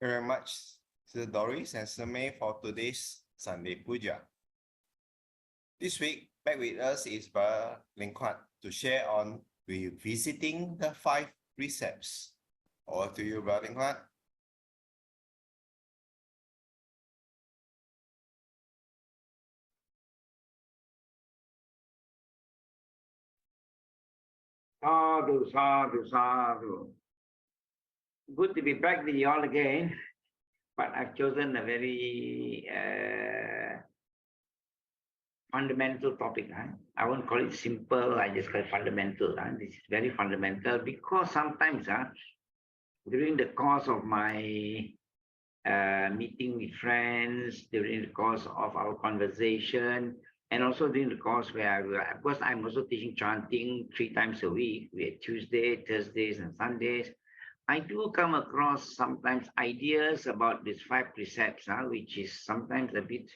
very much, Sir Doris and Sir May, for today's Sunday Pūjā. This week, back with us is Bro Leng Huat to share on revisiting the 5 precepts. Over to you, Bro Leng Huat. Sadhu. Good to be back with you all again, but I've chosen a very fundamental topic. I won't call it simple, I just call it fundamental. This is very fundamental because sometimes during the course of my meeting with friends, during the course of our conversation, and also during the course where, of course, I'm also teaching chanting 3 times a week. We have Tuesday, Thursdays, and Sundays. I do come across sometimes ideas about these 5 precepts, which is sometimes a bit,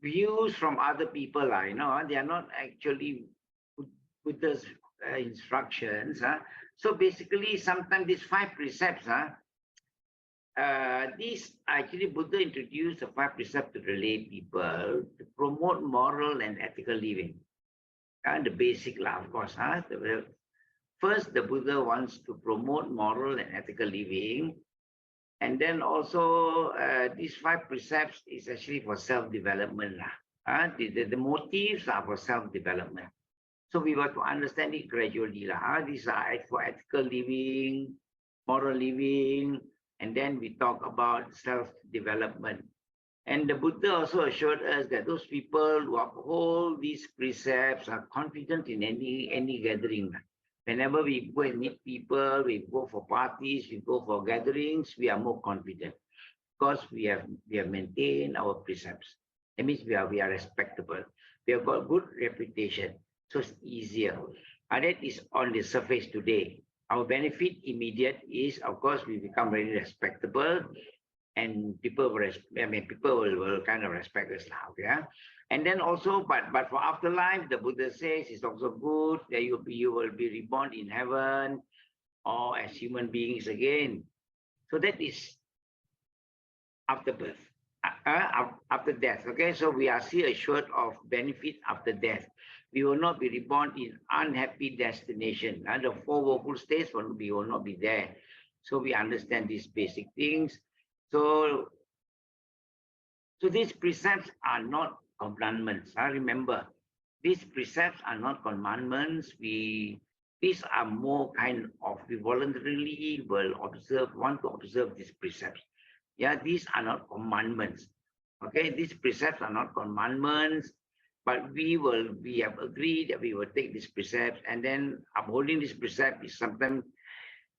views from other people. They are not actually Buddha's instructions. So basically, sometimes these 5 precepts, these actually Buddha introduced the 5 precepts to the lay people to promote moral and ethical living. And the basic law, of course. First, the Buddha wants to promote moral and ethical living. And then also, these 5 precepts is actually for self-development. The motives are for self-development. So we got to understand it gradually. These are for ethical living, moral living, and then we talk about self-development. And the Buddha also assured us that those people who uphold these precepts are confident in any gathering. Whenever we go and meet people, we go for parties, we go for gatherings, we are more confident because we have maintained our precepts. That means we are respectable. We have got good reputation, so it's easier. And that is on the surface today. Our benefit immediate is, of course, we become very respectable. And people will kind of respect us now, yeah. And then also, but for afterlife, the Buddha says it's also good that you will be reborn in heaven or as human beings again. So that is after birth, after death. Okay, so we are still assured of benefit after death. We will not be reborn in unhappy destination. And the 4 woeful states we will not be there. So we understand these basic things. So these precepts are not commandments. Remember, these precepts are not commandments. These are more kind of, we voluntarily will want to observe these precepts. Yeah, these are not commandments. Okay, these precepts are not commandments, but we have agreed that we will take these precepts, and then upholding this precept is sometimes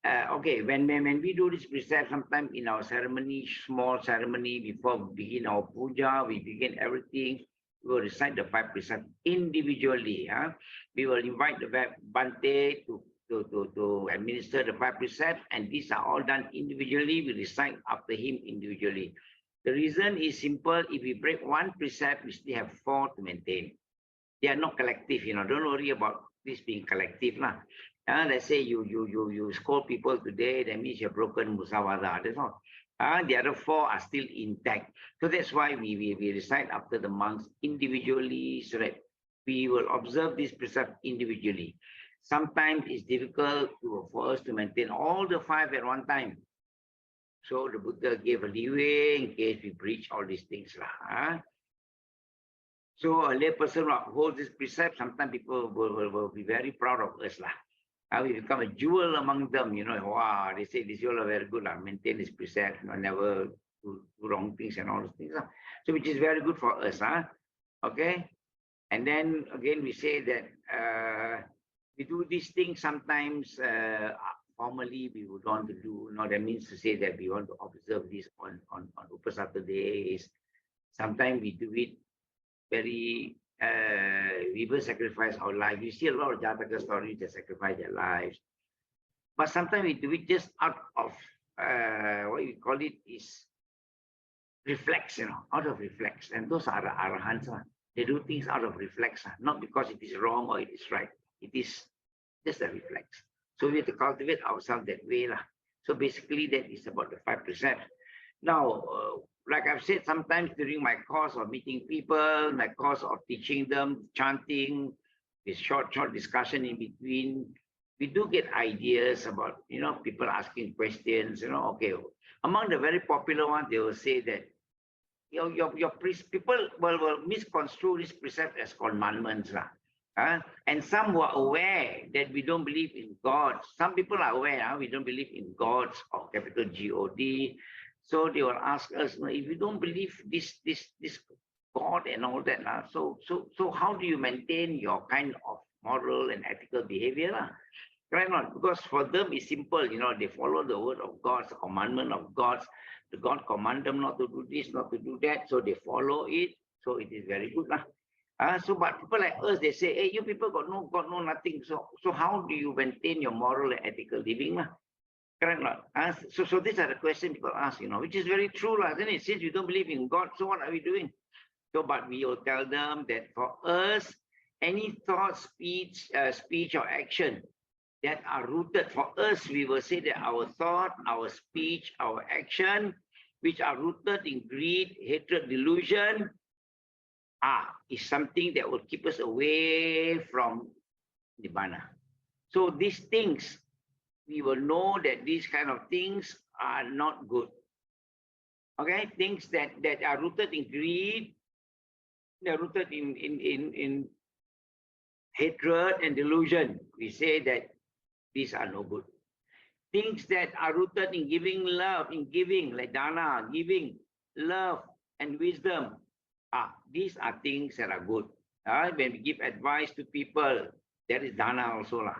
when we do this precept, sometimes in our ceremony, small ceremony, before we begin our puja, we begin everything, we will recite the 5 precepts individually. We will invite the Bhante to administer the 5 precepts, and these are all done individually. We recite after him individually. The reason is simple. If we break 1 precept, we still have 4 to maintain. They are not collective, Don't worry about this being collective. Let's say you scold people today, that means you've broken musawada. That's all. The other 4 are still intact. So that's why we recite after the monks individually, so that we will observe this precept individually. Sometimes it's difficult for us to maintain all the 5 at one time. So the Buddha gave a leeway in case we breach all these things. So a lay person will uphold this precept. Sometimes people will be very proud of us. We become a jewel among them, wow, they say this jewel are very good, maintain this precept, never do wrong things and all those things. So which is very good for us, okay? And then again, we say that we do these things sometimes formally we would want to do. That means to say that we want to observe this on Upa Saturdays. Sometimes we do it very, we will sacrifice our life. You see a lot of Jataka stories that sacrifice their lives. But sometimes we do it just out of, what we call it is reflex, out of reflex. And those are the arahants. They do things out of reflex, not because it is wrong or it is right. It is just a reflex. So we have to cultivate ourselves that way lah. So basically that is about the 5 precepts. Now, like I've said, sometimes during my course of meeting people, my course of teaching them, chanting, this short discussion in between, we do get ideas about, people asking questions, okay. Among the very popular ones, they will say that, people will misconstrue this precept as commandments. And some who are aware that we don't believe in God, some people are aware we don't believe in gods or capital G-O-D. So they will ask us, if you don't believe this God and all that, so how do you maintain your kind of moral and ethical behavior? Right? Not because for them it's simple, they follow the word of God, the commandment of God. The God command them not to do this, not to do that, so they follow it. So it is very good. So but people like us, they say, hey, you people got no God, no nothing. So how do you maintain your moral and ethical living? Correct not? So these are the questions people ask, which is very true, isn't it? Since you don't believe in God, so what are we doing? So, but we will tell them that for us, any thought, speech or action that are rooted, for us, we will say that our thought, our speech, our action, which are rooted in greed, hatred, delusion, is something that will keep us away from Nibbana. So these things, we will know that these kind of things are not good. Okay, things that are rooted in greed, they're rooted in hatred and delusion. We say that these are no good. Things that are rooted in giving love, in giving, like dana, giving, love, and wisdom. These are things that are good. When we give advice to people, that is dana also.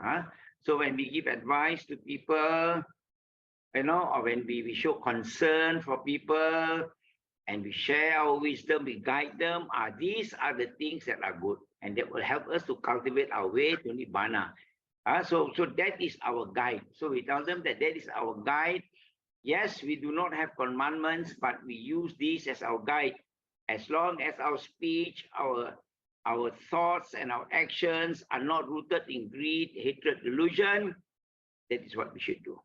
So when we give advice to people, or when we show concern for people, and we share our wisdom, we guide them, these are the things that are good. And that will help us to cultivate our way to Nibbana. So that is our guide. So we tell them that is our guide. Yes, we do not have commandments, but we use these as our guide. As long as our speech, our thoughts and our actions are not rooted in greed, hatred, delusion, that is what we should do.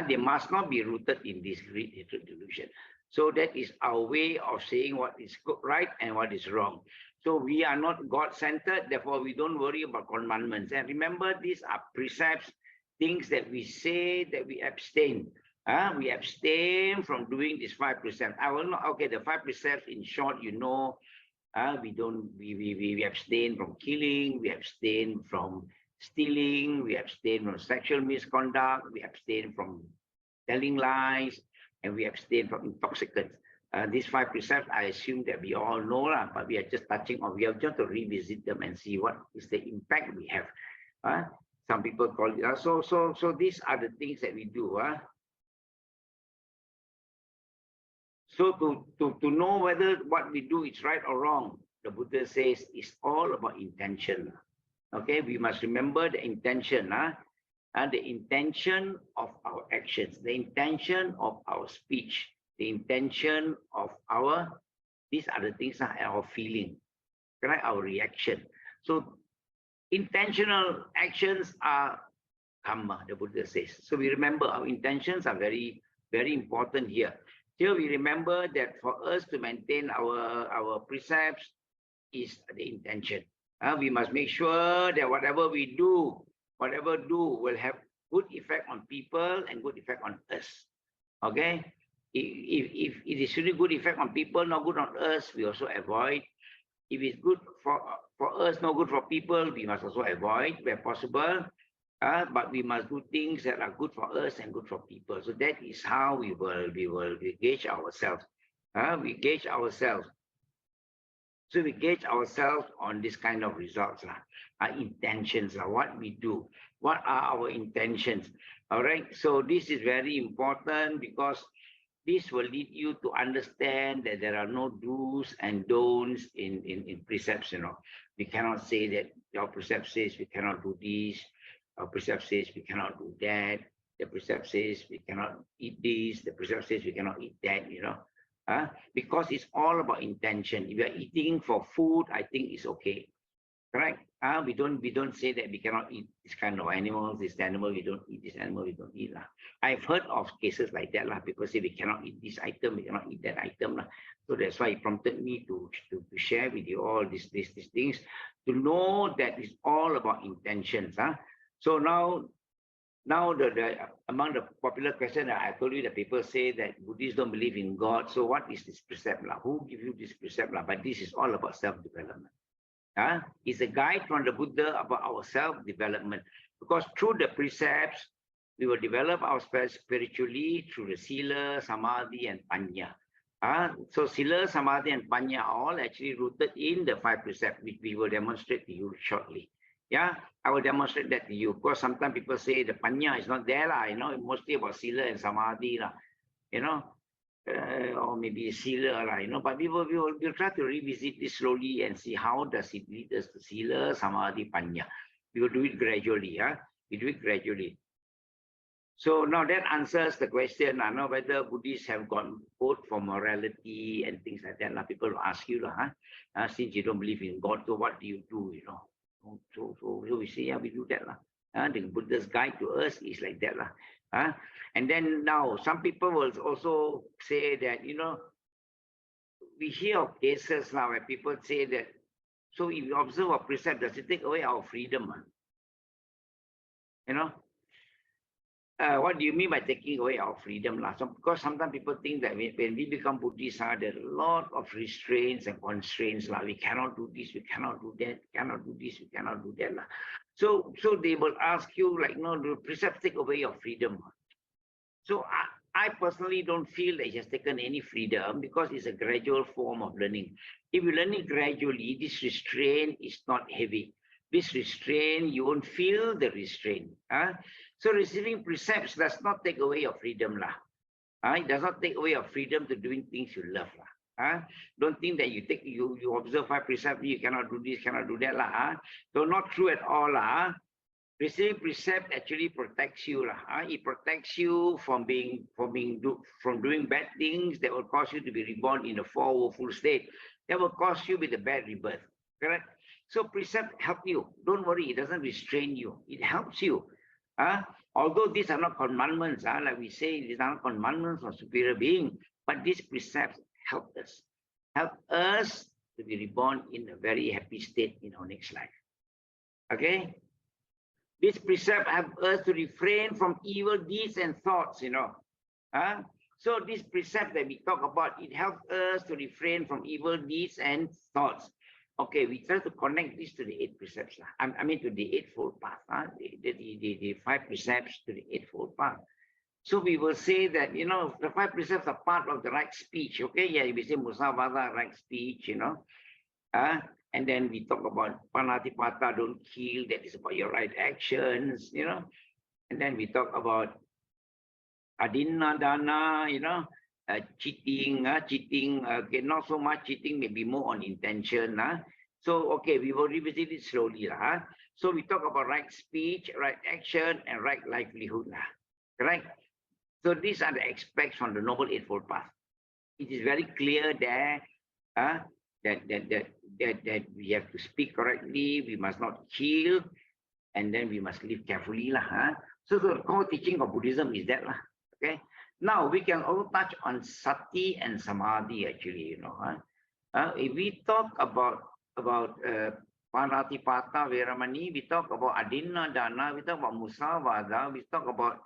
They must not be rooted in this greed, hatred, delusion. So that is our way of saying what is right and what is wrong. So we are not God-centered, therefore we don't worry about commandments. And remember, these are precepts, things that we say that we abstain. We abstain from doing these 5 precepts. I will not, okay, the 5 precepts in short, we abstain from killing, we abstain from stealing, we abstain from sexual misconduct, we abstain from telling lies, and we abstain from intoxicants. These 5 precepts, I assume that we all know, but we are just touching on. We have just to revisit them and see what is the impact we have. Some people call it. So these are the things that we do. So to know whether what we do is right or wrong, the Buddha says it's all about intention. Okay, we must remember the intention. And the intention of our actions, the intention of our speech, the intention of these are the things that are our feeling, correct? Our reaction. So intentional actions are karma, the Buddha says. So we remember our intentions are very, very important here. Here we remember that for us to maintain our precepts is the intention. We must make sure that whatever we do, will have good effect on people and good effect on us. Okay? If it is really good effect on people, not good on us, we also avoid. If it's good for us, not good for people, we must also avoid where possible. But we must do things that are good for us and good for people. So that is how we will gauge ourselves. We gauge ourselves. So we gauge ourselves on this kind of results, our intentions, what we do, what are our intentions. All right. So this is very important because this will lead you to understand that there are no do's and don'ts in precepts. We cannot say that your precept says we cannot do this. Our precept says we cannot do that. The precept says we cannot eat this. The precept says we cannot eat that. Because it's all about intention. If you are eating for food, I think it's okay. Correct? We don't say that we cannot eat this kind of animals, this animal, we don't eat this animal, we don't eat. I've heard of cases like that. People say we cannot eat this item, we cannot eat that item. So that's why it prompted me to share with you all these things, to know that it's all about intentions. So now among the popular questions that I told you, that people say that Buddhists don't believe in God. So what is this precept? Who give you this precept? But this is all about self-development. It's a guide from the Buddha about our self-development. Because through the precepts, we will develop ourselves spiritually through the Sila, Samadhi, and Panya. So Sila, Samadhi, and Panya are all actually rooted in the 5 precepts, which we will demonstrate to you shortly. I will demonstrate that to you. Of course, sometimes people say the Panya is not there, mostly about Sila and Samadhi, or maybe Sila, but we'll try to revisit this slowly and see how does it lead us to Sila, Samadhi, Panya. We will do it gradually. We do it gradually. So now that answers the question. I know whether Buddhists have got code for morality and things like that. People will ask you, since you don't believe in God, so what do you do? So we say, we do that. The Buddha's guide to us is like that. And then now some people will also say that, we hear of cases now where people say that, so if you observe a precept, does it take away our freedom? What do you mean by taking away our freedom? So, because sometimes people think that when we become Buddhists, there are a lot of restraints and constraints. We cannot do this, we cannot do that, cannot do this, we cannot do that. So they will ask you, do precepts take away your freedom? So I personally don't feel that it has taken any freedom, because it's a gradual form of learning. If you learn it gradually, this restraint is not heavy. This restraint, you won't feel the restraint. So receiving precepts does not take away your freedom. It does not take away your freedom to doing things you love. Don't think that you observe 5 precepts, you cannot do this, cannot do that. So not true at all. Receiving precept actually protects you. It protects you from doing bad things that will cause you to be reborn in a 4 woeful state. That will cause you with a bad rebirth. Correct? So precept help you. Don't worry, it doesn't restrain you. It helps you. Although these are not commandments, like we say, these are not commandments of superior being, but these precepts help us to be reborn in a very happy state in our next life. Okay? This precept help us to refrain from evil deeds and thoughts, So this precept that we talk about, it helps us to refrain from evil deeds and thoughts. Okay, we try to connect this to the 8 precepts. I mean to the Eightfold Path, the 5 precepts to the Eightfold Path. So we will say that, the 5 precepts are part of the right speech. Okay, we say Musavada, right speech, and then we talk about Panatipata, don't kill, that is about your right actions, and then we talk about Adinna Dana, cheating, okay, not so much cheating, maybe more on intention. So, okay, we will revisit it slowly. So we talk about right speech, right action, and right livelihood. Correct? So these are the aspects from the Noble Eightfold Path. It is very clear there that we have to speak correctly, we must not kill, and then we must live carefully. So the core teaching of Buddhism is that. Okay. Now we can also touch on sati and samadhi actually, if we talk about Panatipata, Veramani, we talk about Adinna Dana, we talk about Musavada, we talk about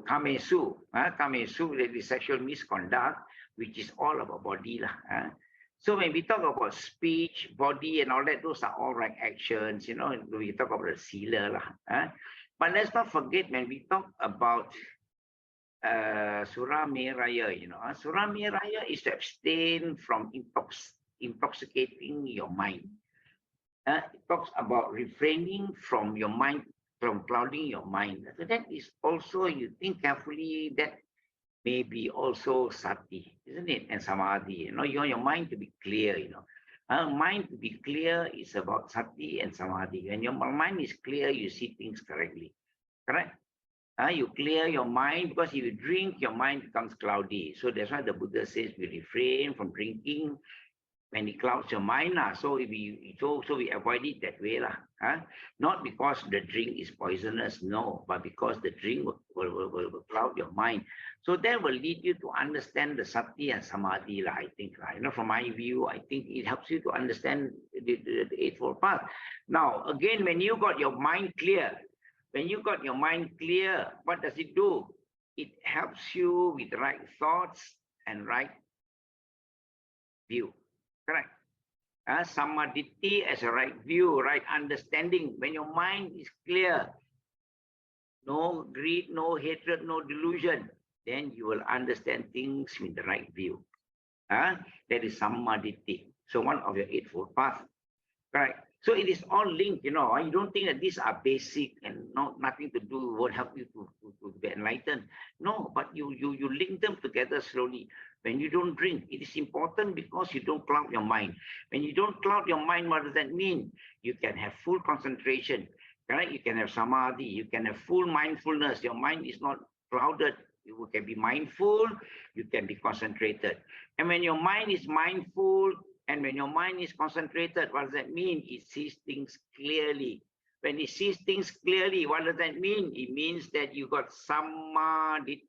Kamesu, that is sexual misconduct, which is all about body. So when we talk about speech, body, and all that, those are all right actions, we talk about the sila. But let's not forget, when we talk about Surameraya, Surameraya is to abstain from intoxicating your mind. It talks about refraining from your mind, from clouding your mind. So that is also, you think carefully, that may be also sati, isn't it? And samadhi. You want your mind to be clear. Mind to be clear is about sati and samadhi. When your mind is clear, you see things correctly. Correct? You clear your mind, because if you drink, your mind becomes cloudy. So that's why the Buddha says we refrain from drinking when it clouds your mind. So if we avoid it that way. Not because the drink is poisonous, no, but because the drink will cloud your mind. So that will lead you to understand the sati and samadhi, I think. From my view, I think it helps you to understand the Eightfold Path. Now, again, when you got your mind clear, what does it do? It helps you with right thoughts and right view. Correct. Samadhi as a right view, right understanding. When your mind is clear, no greed, no hatred, no delusion, then you will understand things with the right view. That is samadhi. So one of your Eightfold Path. Correct. So it is all linked, You don't think that these are basic and nothing to do, won't help you to be enlightened. No, but you link them together slowly. When you don't drink, it is important because you don't cloud your mind. When you don't cloud your mind, what does that mean? You can have full concentration. Correct? You can have samadhi. You can have full mindfulness. Your mind is not clouded. You can be mindful. You can be concentrated. And when your mind is mindful, and when your mind is concentrated, what does that mean? It sees things clearly. When it sees things clearly, what does that mean? It means that you got samadhi.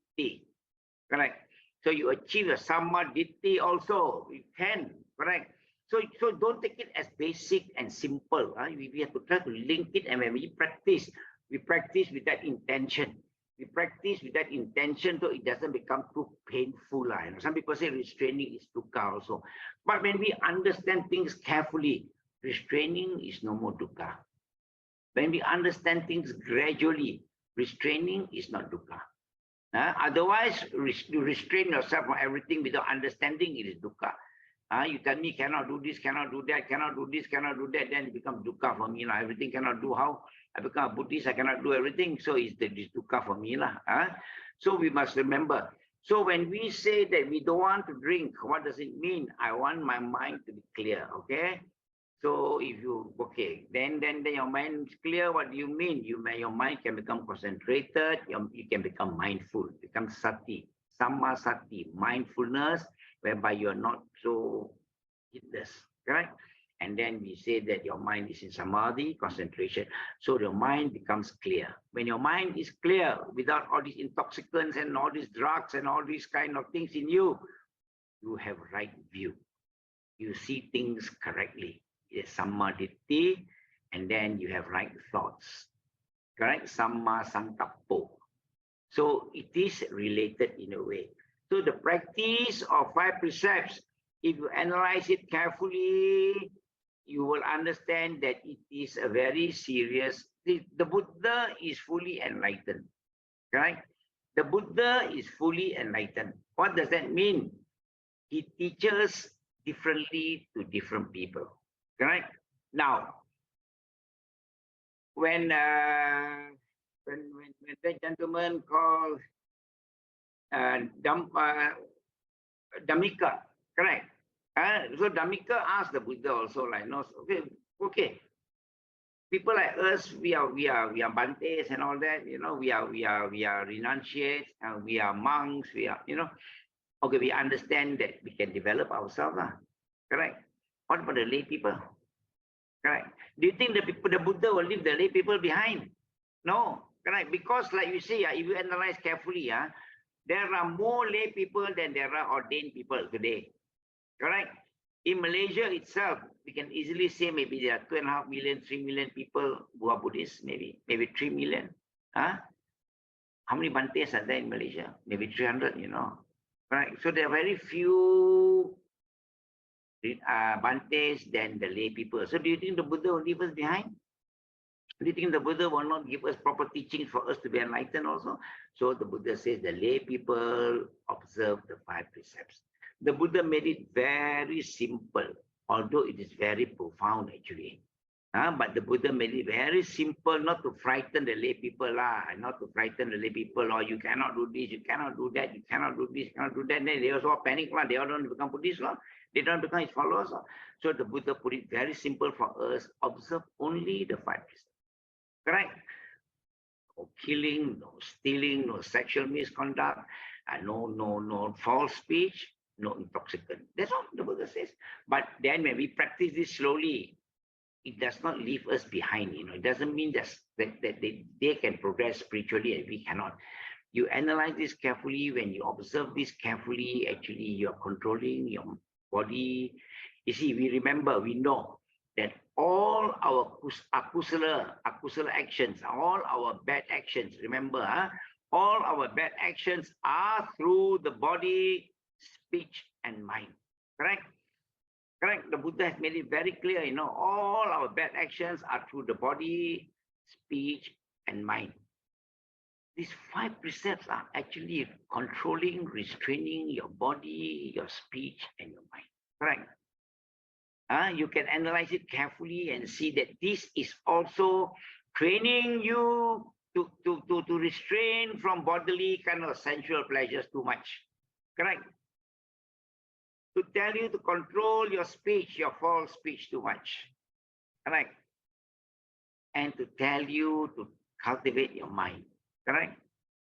Correct? So you achieve a samadhi also. You can, correct? So don't take it as basic and simple. We have to try to link it, and when we practice with that intention. We practice with that intention so it doesn't become too painful. Some people say restraining is dukkha also. But when we understand things carefully, restraining is no more dukkha. When we understand things gradually, restraining is not dukkha. Otherwise, you restrain yourself from everything without understanding, it is dukkha. You tell me cannot do this, cannot do that, cannot do this, cannot do that, then it becomes dukkha for me. Everything cannot do. How? I become a Buddhist, I cannot do everything. So it's dukkha for me. So we must remember. So when we say that we don't want to drink, what does it mean? I want my mind to be clear, okay? So if you, then your mind is clear. What do you mean? Your mind can become concentrated, you can become mindful, become sati, samma sati, mindfulness, whereby you are not so heedless, correct? And then we say that your mind is in samadhi, concentration. So your mind becomes clear. When your mind is clear, without all these intoxicants and all these drugs and all these kind of things in you, you have right view. You see things correctly. It's samadhi, and then you have right thoughts. Correct? Samma sankappo. So it is related in a way. So the practice of 5 precepts, if you analyze it carefully, you will understand that it is a very serious. The Buddha is fully enlightened. Correct? The Buddha is fully enlightened. What does that mean? He teaches differently to different people. Correct? Now, when that gentleman called Dhammika, correct? So Dhammika asked the Buddha also, okay. People like us, we are Bantes and all that, we are renunciates and we are monks, we understand that we can develop ourselves, correct? What about the lay people? Correct. Do you think the Buddha will leave the lay people behind? No, correct. Because like you say, if you analyze carefully, there are more lay people than there are ordained people today. Correct? In Malaysia itself, we can easily say maybe there are 2.5 million, 3 million people who are Buddhists, maybe 3 million. How many Bantes are there in Malaysia? Maybe 300, Right? So there are very few Bantes than the lay people. So do you think the Buddha will leave us behind? Do you think the Buddha will not give us proper teaching for us to be enlightened also? So the Buddha says the lay people observe the 5 precepts. The Buddha made it very simple, although it is very profound actually. But the Buddha made it very simple, not to frighten the lay people, not to frighten the lay people, or you cannot do this, you cannot do that, you cannot do this, you cannot do that. Then they also panic, they all don't become Buddhists, they don't become his followers. So the Buddha put it very simple for us, observe only the 5 precepts. Correct? no killing, no stealing, no sexual misconduct, and no false speech, no intoxicant. That's all the Buddha says. But then when we practice this slowly, it does not leave us behind. It doesn't mean that they can progress spiritually and we cannot. You analyze this carefully. When you observe this carefully, actually you are controlling your body. You see, we know that all our akusala actions, all our bad actions, remember, all our bad actions are through the body, speech, and mind. Correct? Correct. The Buddha has made it very clear, all our bad actions are through the body, speech, and mind. These 5 precepts are actually controlling, restraining your body, your speech, and your mind. Correct? You can analyze it carefully and see that this is also training you to restrain from bodily kind of sensual pleasures too much. Correct? To tell you to control your speech, your false speech too much. Correct? And to tell you to cultivate your mind. Correct?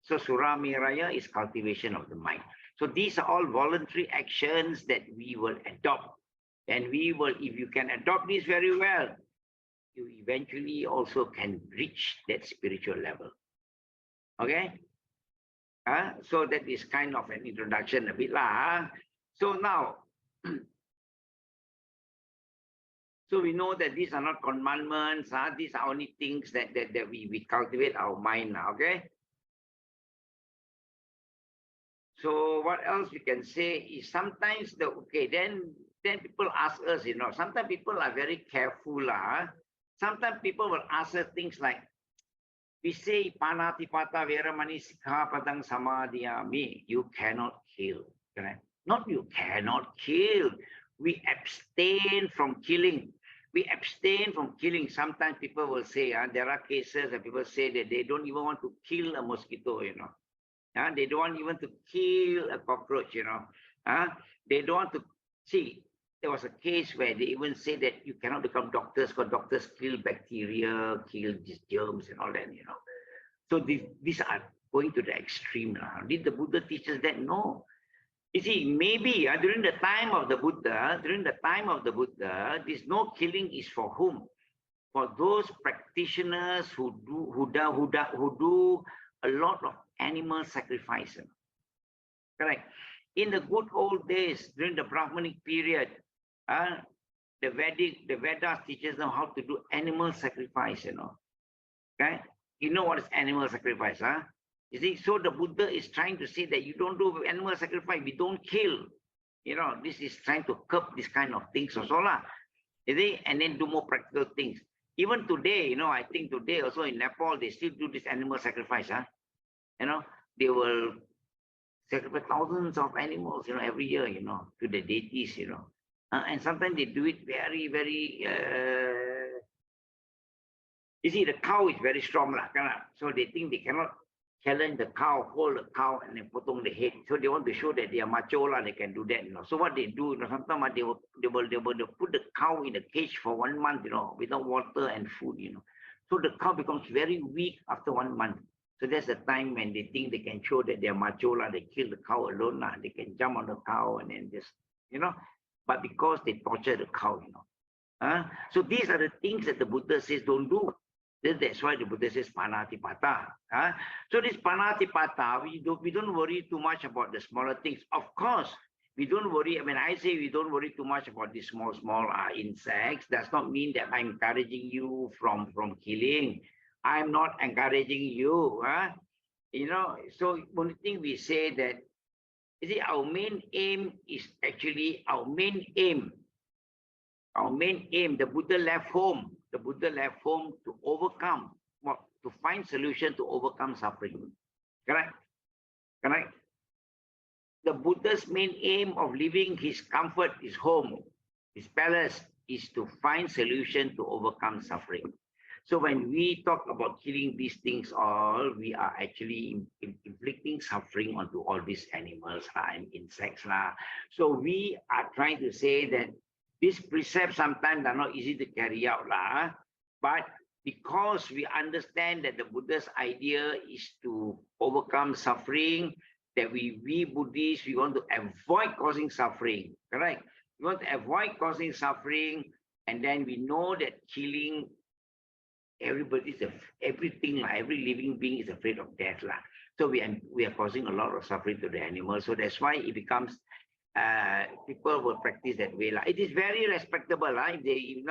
So Surah Miraya is cultivation of the mind. So these are all voluntary actions that we will adopt. And we will, if you can adopt this very well, you eventually also can reach that spiritual level. Okay? So that is kind of an introduction a bit lah. So now, so we know that these are not commandments. These are only things that we cultivate our mind now. Okay? So what else we can say is sometimes then people ask us, sometimes people are very careful. Sometimes people will ask us things like, we say, panatipata veramani sikhapadang samadhiyami, you cannot kill. Correct? Not you cannot kill. We abstain from killing. We abstain from killing. Sometimes people will say, there are cases that people say that they don't even want to kill a mosquito, they don't want even to kill a cockroach, they don't want to see. There was a case where they even say that you cannot become doctors because doctors kill bacteria, kill these germs and all that, So these are going to the extreme. Did the Buddha teach us that? No. You see, maybe during the time of the Buddha, this no killing is for whom? For those practitioners who do a lot of animal sacrifice. Correct. In the good old days, during the Brahmanic period, the Vedas teaches them how to do animal sacrifice, Okay? You know what is animal sacrifice, You see, so the Buddha is trying to say that you don't do animal sacrifice, we don't kill. This is trying to curb this kind of things also, You see, and then do more practical things. Even today, I think today also in Nepal, they still do this animal sacrifice, They will sacrifice thousands of animals, every year, to the deities, And sometimes they do it very, very, you see, the cow is very strong, so they think they cannot challenge the cow, hold the cow, and then put on the head. So they want to show that they are macho, they can do that, So what they do, sometimes they will put the cow in a cage for 1 month, without water and food, So the cow becomes very weak after 1 month. So that's the time when they think they can show that they are macho, they kill the cow alone, they can jump on the cow and then just, But because they torture the cow, So these are the things that the Buddha says don't do. That's why the Buddha says panatipata. So this panatipata, we don't worry too much about the smaller things. Of course, we don't worry. When I say we don't worry too much about these small insects, does not mean that I'm encouraging you from killing. I'm not encouraging you. So one thing we say that, you see, our main aim is actually our main aim. The Buddha left home. The Buddha left home to overcome, to find solution to overcome suffering. Correct? Correct? The Buddha's main aim of living his comfort, his home, his palace, is to find solution to overcome suffering. So when we talk about killing these things all, we are actually inflicting suffering onto all these animals and insects. So we are trying to say that these precepts sometimes are not easy to carry out, but because we understand that the Buddha's idea is to overcome suffering, that we Buddhists, we want to avoid causing suffering, correct? We want to avoid causing suffering, and then we know that killing, everybody's everything, every living being is afraid of death. So we are causing a lot of suffering to the animals. So that's why it becomes, people will practice that way. It is very respectable. If they,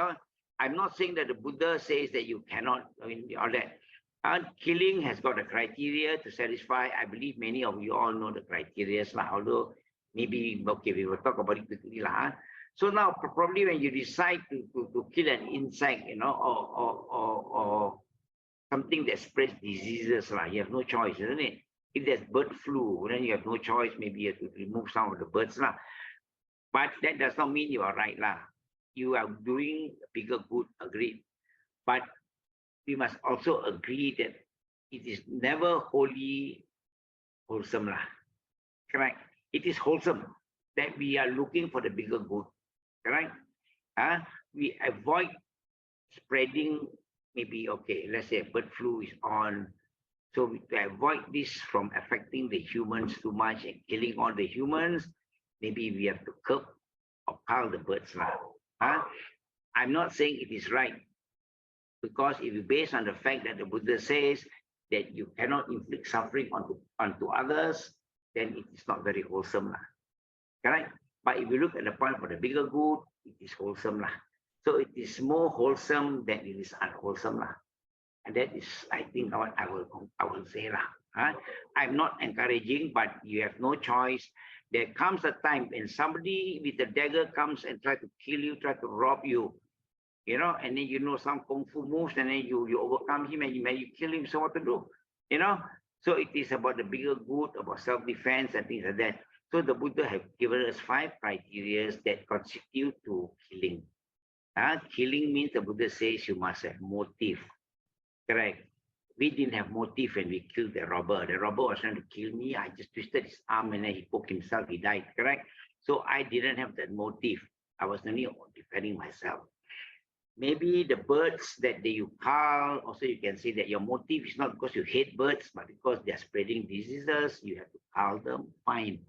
I'm not saying that the Buddha says that you cannot, all that. And killing has got a criteria to satisfy. I believe many of you all know the criteria, although maybe, okay, we will talk about it quickly. So now, probably when you decide to kill an insect, or something that spreads diseases, you have no choice, isn't it? If there's bird flu, then you have no choice. Maybe you have to remove some of the birds. But that does not mean you are right. You are doing a bigger good, agreed. But we must also agree that it is never wholly wholesome. Correct? It is wholesome that we are looking for the bigger good. Correct? We avoid spreading, maybe, okay, let's say bird flu is on. So to avoid this from affecting the humans too much and killing all the humans, maybe we have to curb or cull the birds. I'm not saying it is right, because if you base on the fact that the Buddha says that you cannot inflict suffering onto others, then it is not very wholesome. Correct? But if you look at the point for the bigger good, it is wholesome. So it is more wholesome than it is unwholesome. And that is, I think, what I will say. I'm not encouraging, but you have no choice. There comes a time when somebody with a dagger comes and try to kill you, try to rob you, and then some kung fu moves, and then you overcome him and you kill him. So what to do? So it is about the bigger good, about self-defense and things like that. So the Buddha have given us 5 criteria that constitute to killing. Killing means the Buddha says you must have motive. Correct? We didn't have motive when we killed the robber. The robber was trying to kill me. I just twisted his arm and then he poked himself. He died. Correct? So I didn't have that motive. I was only defending myself. Maybe the birds that you cull, also you can say that your motive is not because you hate birds, but because they are spreading diseases. You have to cull them. Fine.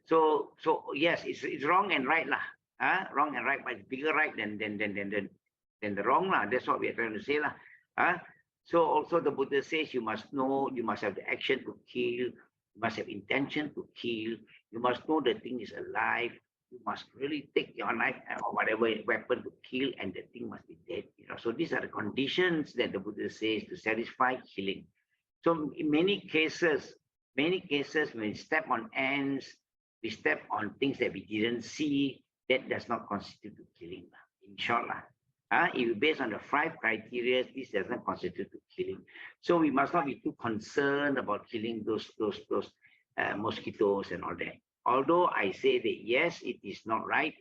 So yes, it's wrong and right. Wrong and right, but it's bigger right than the wrong. That's what we are trying to say. So also the Buddha says you must know, you must have the action to kill, you must have intention to kill, you must know the thing is alive, you must really take your knife or whatever weapon to kill, and the thing must be dead. So these are the conditions that the Buddha says to satisfy killing. So in many cases when we step on ants, we step on things that we didn't see, that does not constitute killing. In short, if you based on the 5 criteria, this doesn't constitute killing. So we must not be too concerned about killing those mosquitoes and all that. Although I say that yes, it is not right,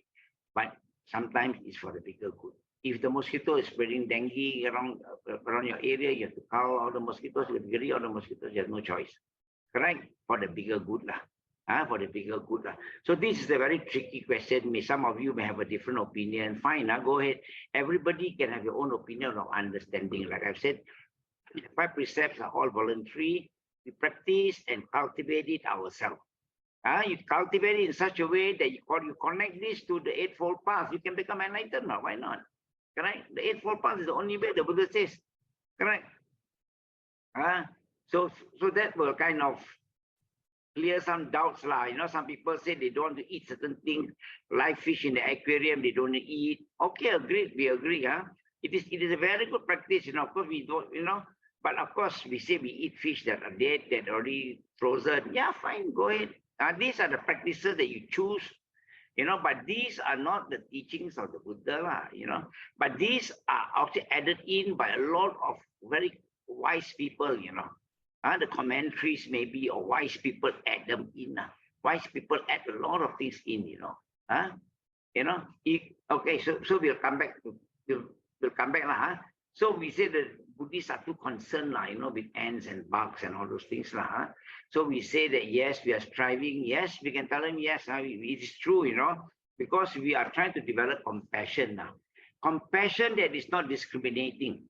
but sometimes it's for the bigger good. If the mosquito is spreading dengue around your area, you have to cull all the mosquitoes, you have to get rid of all the mosquitoes, you have no choice. Correct? For the bigger good. For the bigger good. So this is a very tricky question. Some of you may have a different opinion. Fine, go ahead. Everybody can have your own opinion or understanding. Like I've said, the 5 precepts are all voluntary. We practice and cultivate it ourselves. You cultivate it in such a way that you connect this to the Eightfold Path. You can become enlightened now. Why not? Correct? The Eightfold Path is the only way, the Buddha says. Correct? So that will kind of clear some doubts. Some people say they don't want to eat certain things, live fish in the aquarium, they don't eat. Okay, agreed, we agree. It is a very good practice, of course we don't, but of course we say we eat fish that are dead, that are already frozen. Yeah, fine, go ahead. These are the practices that you choose, but these are not the teachings of the Buddha, but these are also added in by a lot of very wise people, the commentaries maybe, or wise people add them in. Wise people add a lot of things in, Okay, so we'll come back to we'll come back. So we say that Buddhists are too concerned, with ants and bugs and all those things. So we say that yes, we are striving. Yes, we can tell them yes, it is true, because we are trying to develop compassion now. Compassion that is not discriminating.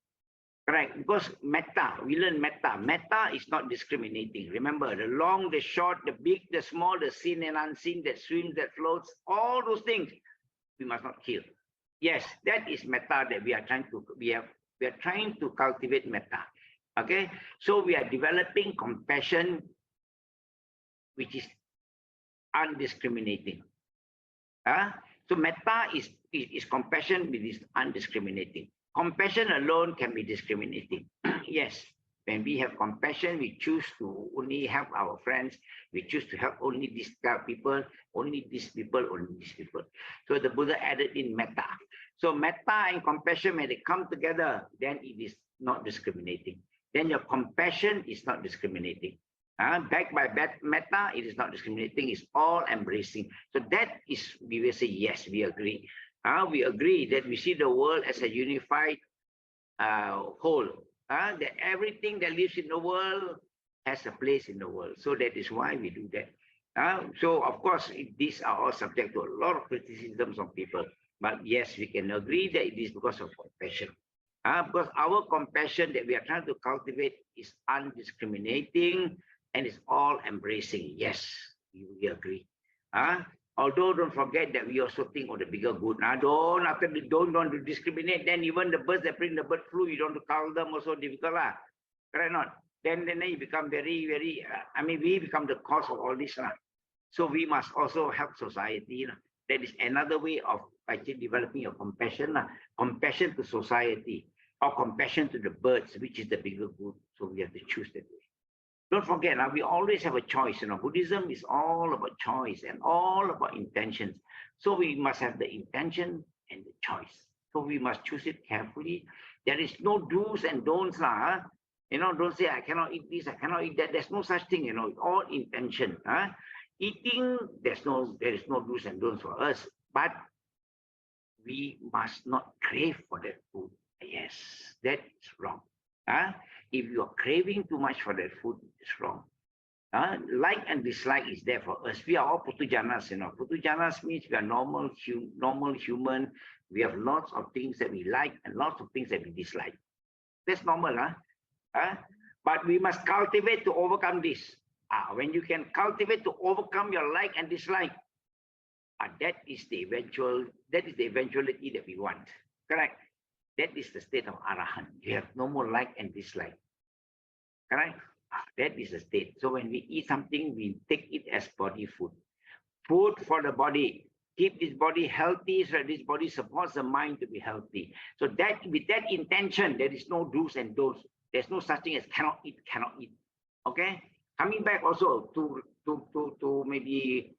Correct, because metta, we learn metta. Metta is not discriminating. Remember, the long, the short, the big, the small, the seen and unseen, that swims, that floats, all those things, we must not kill. Yes, that is metta that we are trying to, we are trying to cultivate metta. Okay, so we are developing compassion, which is undiscriminating. So metta is compassion, which is undiscriminating. Compassion alone can be discriminating. Yes, when we have compassion, we choose to only help our friends. We choose to help only these people, only these people, only these people. So the Buddha added in metta. So metta and compassion, when they come together, then it is not discriminating. Then your compassion is not discriminating. Backed by metta, it is not discriminating, it's all embracing. So that is, we will say, yes, we agree. We agree that we see the world as a unified whole. That everything that lives in the world has a place in the world. So that is why we do that. So of course, these are all subject to a lot of criticisms of people. But yes, we can agree that it is because of compassion. Because our compassion that we are trying to cultivate is undiscriminating and is all embracing. Yes, we agree. Although don't forget that we also think of the bigger good. Don't want to discriminate. Then even the birds that bring the bird flu, you don't want to cull them also difficult. Correct or not? Then you become very, we become the cause of all this. So we must also help society. That is another way of actually developing your compassion. Compassion to society or compassion to the birds, which is the bigger good. So we have to choose that way. Don't forget, we always have a choice. Buddhism is all about choice and all about intentions. So we must have the intention and the choice. So we must choose it carefully. There is no do's and don'ts. Don't say, I cannot eat this, I cannot eat that. There's no such thing, it's all intention. Eating, there is no do's and don'ts for us. But we must not crave for that food. Yes, that is wrong. If you are craving too much for that food, it's wrong. Like and dislike is there for us. We are all putujanas, Putujanas means we are normal human. We have lots of things that we like and lots of things that we dislike. That's normal, but we must cultivate to overcome this. When you can cultivate to overcome your like and dislike, that is the eventuality that we want. Correct? That is the state of Arahant. You have no more like and dislike. Correct? That is the state. So when we eat something, we take it as body food. Food for the body. Keep this body healthy so that this body supports the mind to be healthy. So that with that intention, there is no do's and don'ts. There's no such thing as cannot eat. Okay? Coming back also to maybe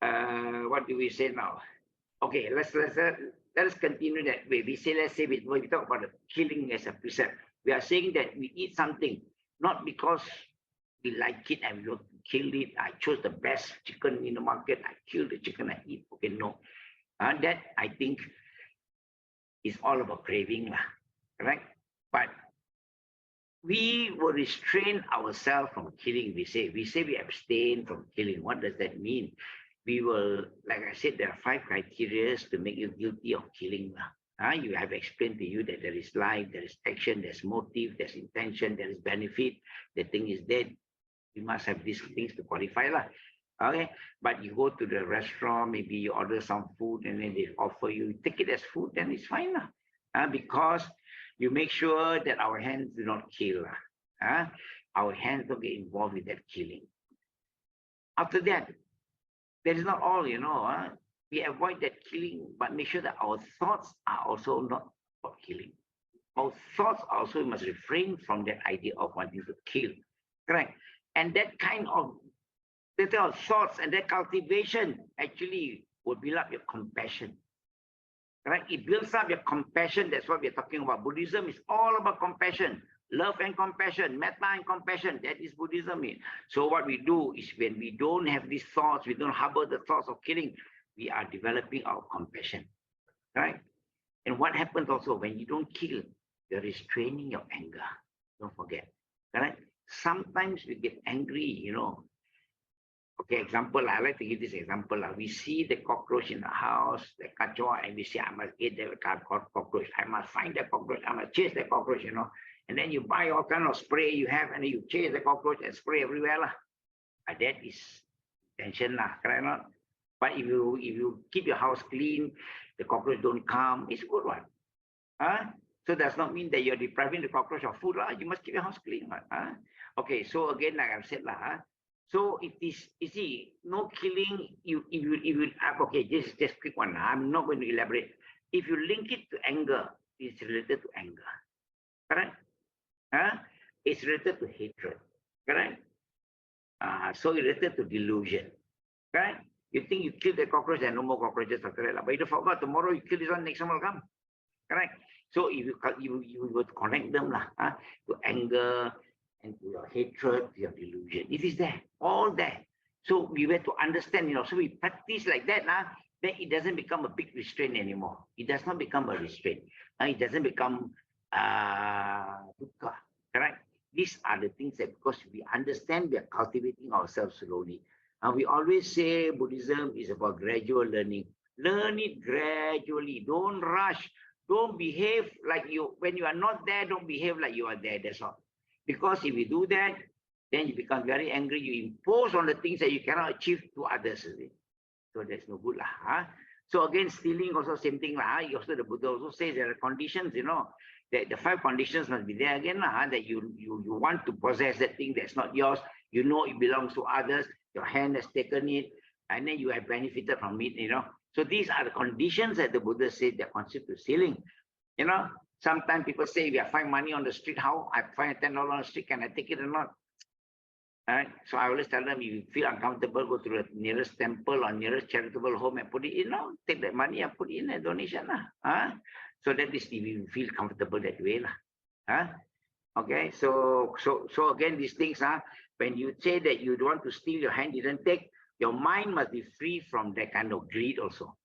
what do we say now? Okay, let's continue that way. Let's say we talk about the killing as a precept. We are saying that we eat something not because we like it and we want to kill it. I chose the best chicken in the market. I kill the chicken I eat. Okay, no. That I think is all about craving, right? But we will restrain ourselves from killing. We say we abstain from killing. What does that mean? We will, like I said, there are 5 criteria to make you guilty of killing. You have explained to you that there is life, there is action, there's motive, there's intention, there is benefit. The thing is dead. You must have these things to qualify. Okay, but you go to the restaurant, maybe you order some food and then they offer you, take it as food, then it's fine. Because you make sure that our hands do not kill. Our hands don't get involved with that killing. After that, that is not all, we avoid that killing, but make sure that our thoughts are also not about killing. Our thoughts also must refrain from that idea of wanting to kill. Correct? And that kind of thoughts and that cultivation actually will build up your compassion. Right? It builds up your compassion. That's what we're talking about. Buddhism is all about compassion. Love and compassion, metta and compassion. That is Buddhism. So what we do is when we don't have these thoughts, we don't harbor the thoughts of killing, we are developing our compassion. Right? And what happens also when you don't kill, you're restraining your anger. Don't forget. Right? Sometimes we get angry, Okay, example, I like to give this example. We see the cockroach in the house, the kachua, and we say, I must get the cockroach. I must find the cockroach. I must chase the cockroach, you know. And then you buy all kind of spray you have, and then you chase the cockroach and spray everywhere. That is tension, correct or not? But if you keep your house clean, the cockroach don't come, it's a good one. So does not mean that you're depriving the cockroach of food. You must keep your house clean. Okay, so again, like I've said, so it is, you see, no killing, okay, just quick one. I'm not going to elaborate. If you link it to anger, it's related to anger. Correct? It's related to hatred. Correct? So it's related to delusion. Correct? You think you kill the cockroach and no more cockroaches after that. But you forgot tomorrow you kill this one, next one will come. Correct? So if you would connect them to anger and to your hatred, to your delusion. It is there, all there. So we were to understand, so we practice like that, then it doesn't become a big restraint anymore. It does not become a restraint. It doesn't become dukkha. Correct? These are the things that because we understand, we are cultivating ourselves slowly. And we always say Buddhism is about gradual learning. Learn it gradually. Don't rush. Don't behave like you, when you are not there, don't behave like you are there. That's all. Because if you do that, then you become very angry. You impose on the things that you cannot achieve to others. So that's no good. So again, stealing also same thing. Also, the Buddha also says there are conditions, that the 5 conditions must be there again. That you want to possess that thing that's not yours. You know it belongs to others. Your hand has taken it, and then you have benefited from it, So these are the conditions that the Buddha said that constitute stealing. Sometimes people say, if I find money on the street, how? I find $10 on the street, can I take it or not? All right. So I always tell them, if you feel uncomfortable, go to the nearest temple or nearest charitable home and put it in, take that money and put it in a donation. So that is if you feel comfortable that way. Okay, so again, these things when you say that you don't want to steal, your hand didn't take, your mind must be free from that kind of greed also.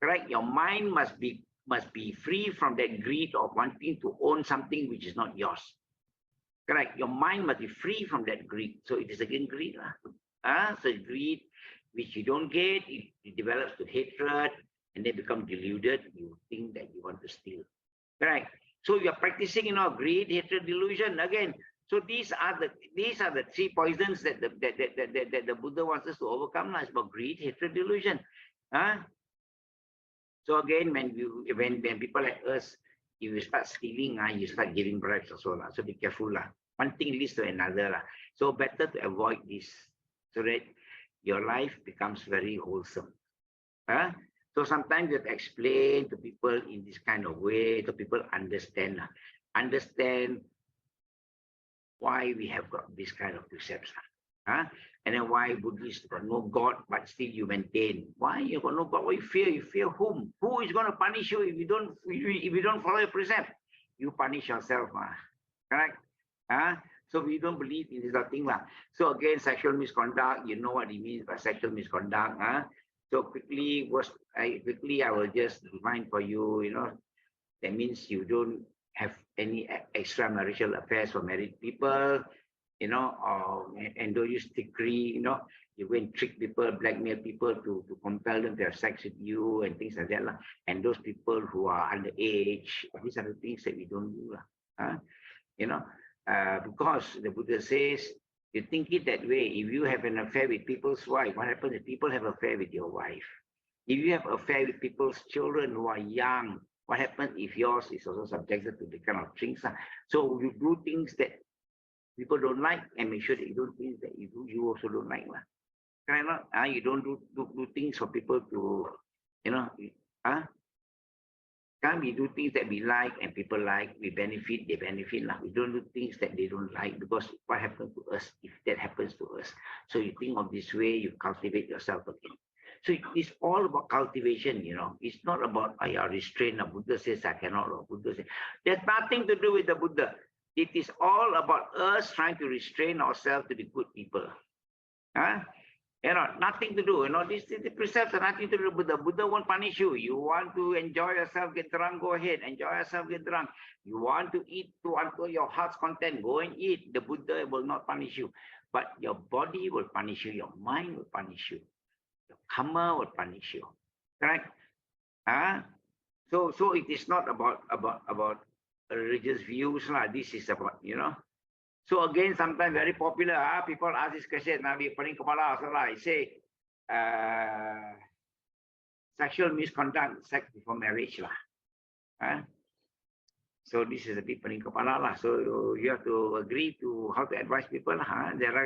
Correct? Your mind must be free from that greed of wanting to own something which is not yours. Correct? Your mind must be free from that greed. So it is again greed. So greed, which you don't get, it develops to hatred, and they become deluded. You think that you want to steal. Correct? So you are practicing, greed, hatred, delusion again. So these are the 3 poisons that the Buddha wants us to overcome. It's about greed, hatred, delusion. So again, when people like us, if you start stealing, you start giving bribes also. So be careful. One thing leads to another. So better to avoid this so that your life becomes very wholesome. So sometimes you have to explain to people in this kind of way, so people understand why we have got this kind of precepts. And then why Buddhists got no God, but still you maintain. Why you got no God? Why you fear? You fear whom? Who is going to punish you if you don't follow your precept? You punish yourself. Correct? So we don't believe in this thing. So again, sexual misconduct, you know what it means by sexual misconduct. So quickly I will just remind for you, that means you don't have any extramarital affairs for married people, and don't use trickery, you go and trick people, blackmail people to compel them to have sex with you and things like that. And those people who are underage, these are the things that we don't do. Because the Buddha says, you think it that way. If you have an affair with people's wife, what happens if people have an affair with your wife? If you have an affair with people's children who are young, what happens if yours is also subjected to the kind of things? So you do things that people don't like, and make sure that you do things that you also don't like. You don't do things for people to, Can we do things that we like and people like, we benefit, they benefit. We don't do things that they don't like, because what happens to us if that happens to us? So you think of this way, you cultivate yourself again. So it's all about cultivation, It's not about restraint. Buddha says I cannot. Buddha says there's nothing to do with the Buddha. It is all about us trying to restrain ourselves to be good people. Nothing to do. These precepts are nothing to do with the Buddha won't punish you. You want to enjoy yourself, get drunk, go ahead. Enjoy yourself, get drunk. You want to eat until your heart's content, go and eat. The Buddha will not punish you. But your body will punish you. Your mind will punish you. Your karma will punish you. Correct? So it is not about religious views. This is about, So again, sometimes very popular, people ask this question, we pening kepala, I say, sexual misconduct, sex before marriage. So this is a bit pening kepala. So you have to agree to how to advise people.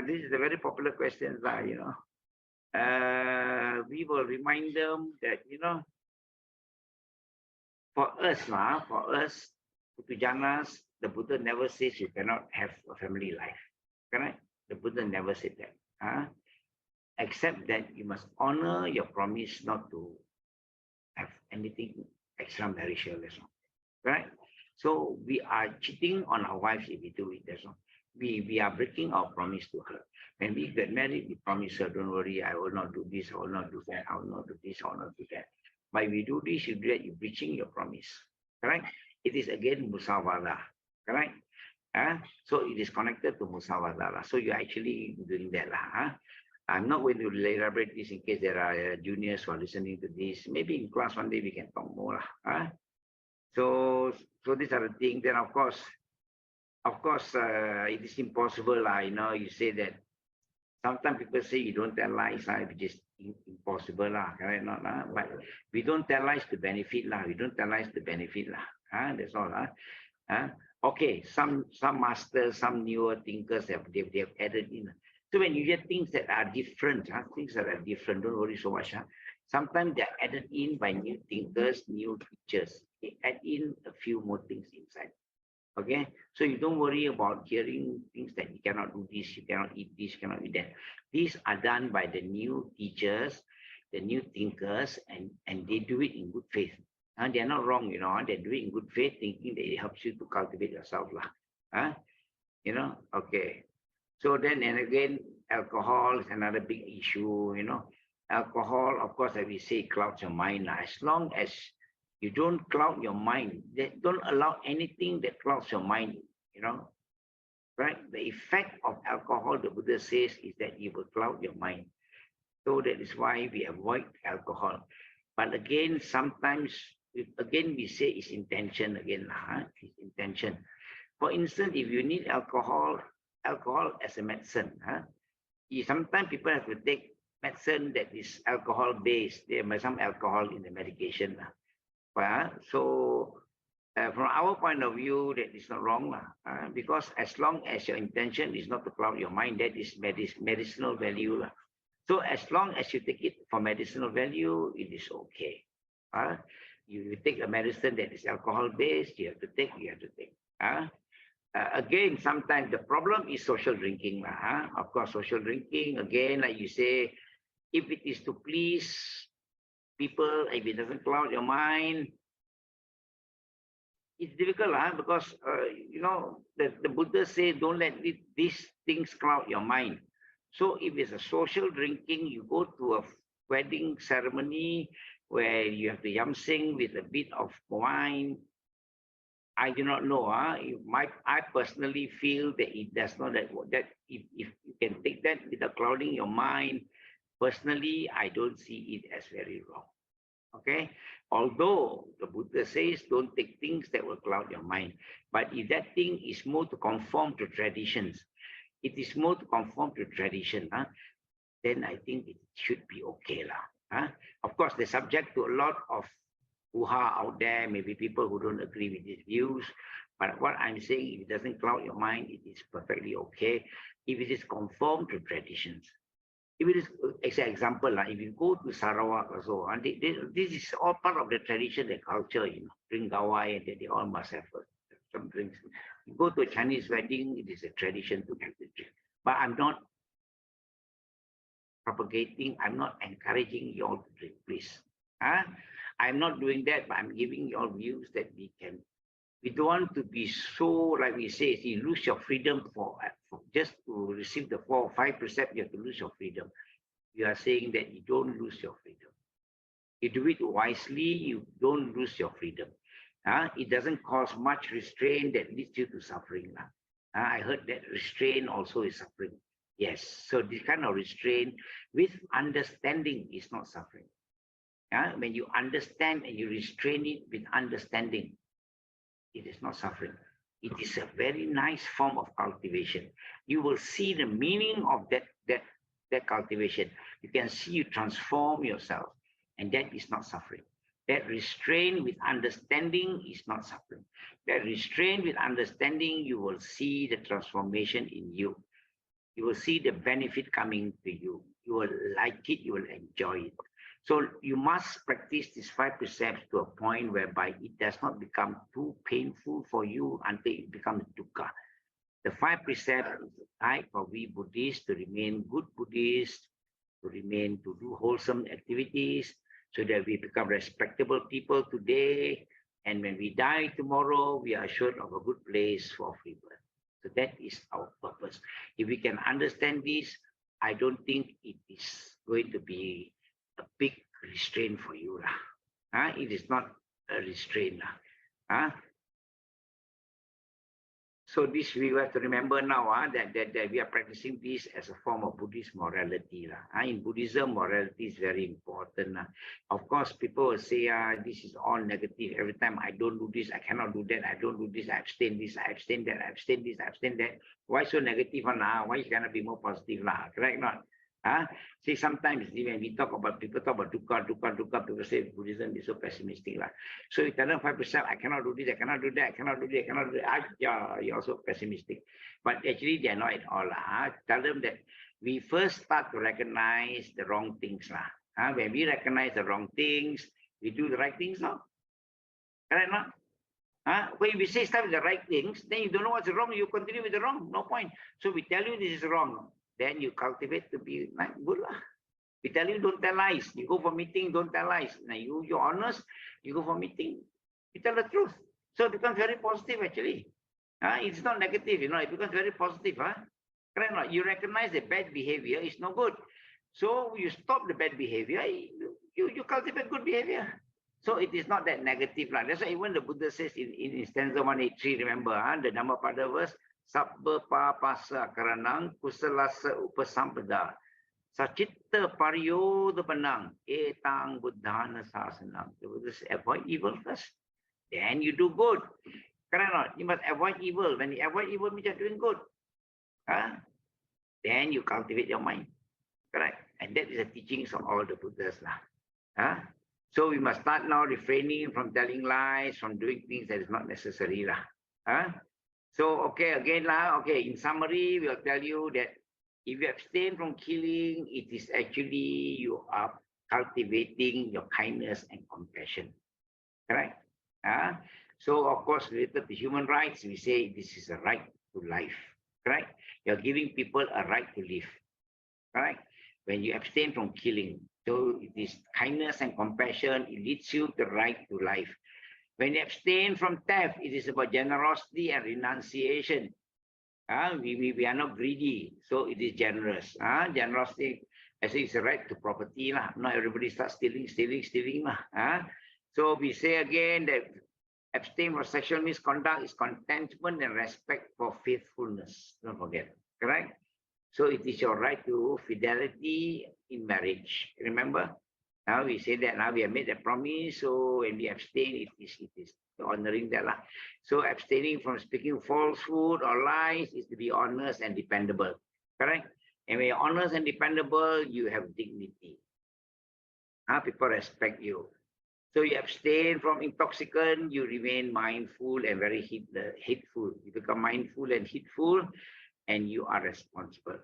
This is a very popular question, we will remind them that, for us, Putujanas, the Buddha never says you cannot have a family life. Correct? The Buddha never said that. Except that you must honor your promise not to have anything extramarital. Correct? So we are cheating on our wives if we do it. That's all. We are breaking our promise to her. When we get married, we promise her, don't worry, I will not do this, I will not do that, I will not do this, I will not do that. But if you do this, you do that, you're breaching your promise. Correct? It is again musawada. Correct? So it is connected to musawada. So you're actually doing that. I'm not going to elaborate this in case there are juniors who are listening to this. Maybe in class one day we can talk more. So these are the things. Then of course, it is impossible. You say that sometimes people say you don't tell lies, which is impossible. Correct? Not, but we don't tell lies to benefit. We don't tell lies to benefit. That's all. Okay, some masters, some newer thinkers they've added in. So when you get things that are different, don't worry so much. Sometimes they're added in by new thinkers, new teachers. They add in a few more things inside. Okay, so you don't worry about hearing things that you cannot do this, you cannot eat this, you cannot eat that. These are done by the new teachers, the new thinkers, and they do it in good faith. And they're not wrong, they do it in good faith, thinking that it helps you to cultivate yourself. Okay. So then, and again, alcohol is another big issue, Alcohol, of course, as we say, clouds your mind. As long as you don't cloud your mind, don't allow anything that clouds your mind, right? The effect of alcohol, the Buddha says, is that it will cloud your mind. So that is why we avoid alcohol. But again, sometimes, we say it's intention again. It's intention. For instance, if you need alcohol as a medicine, sometimes people have to take medicine that is alcohol-based. There might be some alcohol in the medication. So from our point of view, that is not wrong. Because as long as your intention is not to cloud your mind, that is medicinal value. So as long as you take it for medicinal value, it is okay. You take a medicine that is alcohol-based, you have to take. Again, sometimes the problem is social drinking. Of course, social drinking, again, like you say, if it is to please people, if it doesn't cloud your mind, it's difficult because, the Buddha says, don't let these things cloud your mind. So if it's a social drinking, you go to a wedding ceremony where you have to yam sing with a bit of wine. I do not know. I personally feel that it does not, that if you can take that without clouding your mind, personally, I don't see it as very wrong. Okay? Although the Buddha says don't take things that will cloud your mind. But if that thing is more to conform to traditions, it is more to conform to tradition, then I think it should be okay. Of course, they're subject to a lot of hoo-ha out there, maybe people who don't agree with these views. But what I'm saying, if it doesn't cloud your mind, it is perfectly okay if it is conformed to traditions. If it is, as an example, if you go to Sarawak or so, and this is all part of the tradition and culture, drink 𝙿𝙖𝙢𝙢𝙖, and they all must have some drinks. You go to a Chinese wedding, it is a tradition to have the drink. But I'm not propagating, I'm not encouraging you all to drink, please. I'm not doing that, but I'm giving you all views that we don't want to be so, like we say, you lose your freedom for just to receive the 4 or 5 precepts, you have to lose your freedom. we are saying that you don't lose your freedom. You do it wisely, you don't lose your freedom. It doesn't cause much restraint that leads you to suffering. I heard that restraint also is suffering. Yes, so this kind of restraint with understanding is not suffering. When you understand and you restrain it with understanding, it is not suffering. It is a very nice form of cultivation. You will see the meaning of that cultivation. You can see you transform yourself, and that is not suffering. That restraint with understanding is not suffering. That restraint with understanding, you will see the transformation in you. You will see the benefit coming to you. You will like it, you will enjoy it. So you must practice these 5 precepts to a point whereby it does not become too painful for you until it becomes dukkha. The 5 precepts is a guide for we Buddhists to remain good Buddhists, to do wholesome activities, so that we become respectable people today. And when we die tomorrow, we are assured of a good place for free birth. So that is our purpose. If we can understand this, I don't think it is going to be a big restraint for you. It is not a restraint. So this we have to remember now that we are practicing this as a form of Buddhist morality. In Buddhism, morality is very important. Of course, people will say, this is all negative. Every time I don't do this, I cannot do that. I don't do this, I abstain this, I abstain that, I abstain this, I abstain that. Why so negative? Why you cannot be more positive? Correct not? See, sometimes when we talk about, people talk about dukkha, people say Buddhism is so pessimistic. So you tell them 5%, I cannot do this, I cannot do that, I cannot do this, I cannot do that. You're also pessimistic. But actually, they're not at all. Tell them that we first start to recognize the wrong things. When we recognize the wrong things, we do the right things now. Correct not? When we say start with the right things, then you don't know what's wrong, you continue with the wrong. No point. So we tell you this is wrong. Then you cultivate to be good. We tell you don't tell lies. You go for meeting, don't tell lies. Now you're honest, you go for meeting, you tell the truth. So it becomes very positive actually. It's not negative, it becomes very positive. Correct not? You recognize the bad behavior is no good. So you stop the bad behavior, you cultivate good behavior. So it is not that negative. That's why even the Buddha says in stanza 183, remember, the Dhammapada verse, Sabba pasa karanang kusalasa upasampada sacitta pariyoda panang etang buddhana sasanam. Just avoid evil first, then you do good. Correct not? You must avoid evil. When you avoid evil, means you're doing good. Then you cultivate your mind. Correct? And that is the teachings of all the Buddhas. So we must start now refraining from telling lies, from doing things that is not necessary. So, okay, again, in summary, we'll tell you that if you abstain from killing, it is actually you are cultivating your kindness and compassion. Correct? So, of course, related to human rights, we say this is a right to life. Correct? You're giving people a right to live. Correct? When you abstain from killing, so it is kindness and compassion, it leads you the right to life. When you abstain from theft, it is about generosity and renunciation. We are not greedy, so it is generous. Generosity, as it's a right to property. Not everybody starts stealing. So we say again that abstain from sexual misconduct is contentment and respect for faithfulness. Don't forget, correct? So it is your right to fidelity in marriage. Remember? Now we say that now we have made a promise, so when we abstain, it is honoring that. So abstaining from speaking falsehood or lies is to be honest and dependable. Correct? And when you're honest and dependable, you have dignity. People respect you. So you abstain from intoxicant, you remain mindful and very hateful. You become mindful and hateful, and you are responsible.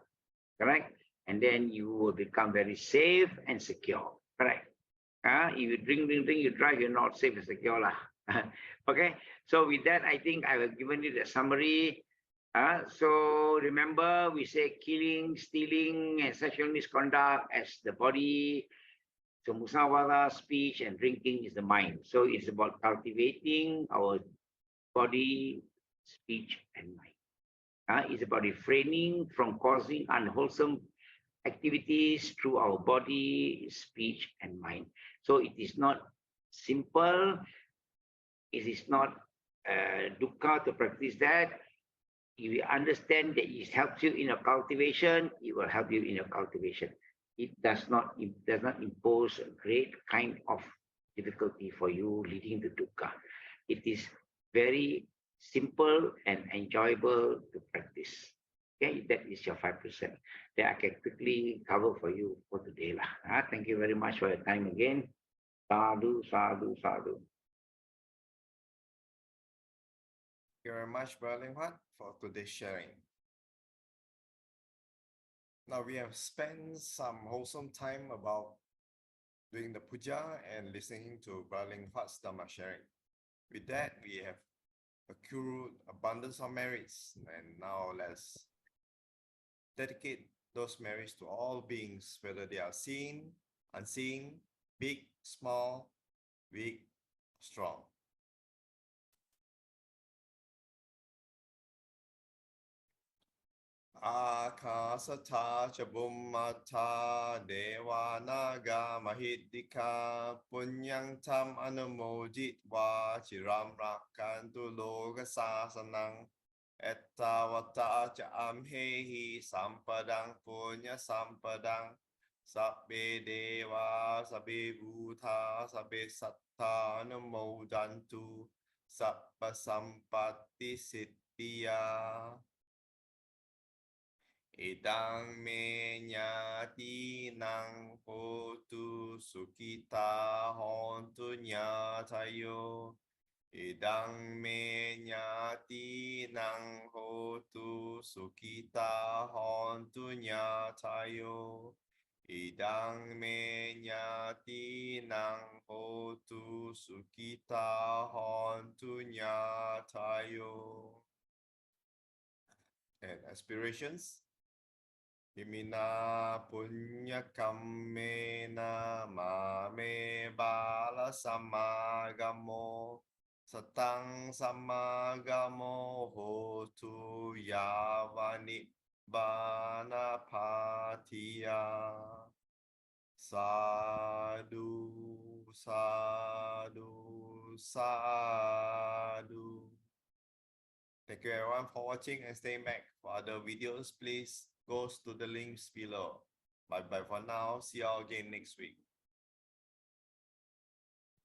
Correct? And then you will become very safe and secure. Correct. If you drink, you drive, you're not safe and secure. Okay. So with that, I think I have given you the summary. So remember, we say killing, stealing, and sexual misconduct as the body. So musawara, speech, and drinking is the mind. So it's about cultivating our body, speech, and mind. It's about refraining from causing unwholesome activities through our body, speech, and mind. So it is not simple. It is not dukkha to practice that. If you understand that it helps you in your cultivation, it will help you in your cultivation. It does not impose a great kind of difficulty for you leading to dukkha. It is very simple and enjoyable to practice. Okay, that is your 5% that I can quickly cover for you for today. Thank you very much for your time again. Sadhu, sadhu, sadhu. Thank you very much, Bro Leng Huat, for today's sharing. Now we have spent some wholesome time about doing the puja and listening to Bro Leng Huat's Dhamma sharing. With that, we have accrued abundance of merits, and now let's dedicate those merits to all beings, whether they are seen, unseen, big, small, weak, strong. Akasata ca bummata dewa naga mahiddika punyang tam anumojitva chiram rakantu loka sasanang ettavata ca amhehi sampadang punya sampadang sabbe deva sabbe bhuta sabbe satta anumodantu sabba sampatti siddhya. Idang me nyati nang hotu sukita hontu nyatayo. Idang me nyati nang hotu sukita hontu nyatayo. Idang me nyati nang hotu sukita hontu nyatayo. And aspirations. Imina punya kammena mame bala samagamo satang samagamo hotu yavani bana patiya. Sadhu, sadhu, sadhu. Thank you everyone for watching and stay back for other videos. Please go to the links below. Bye bye for now. See you all again next week.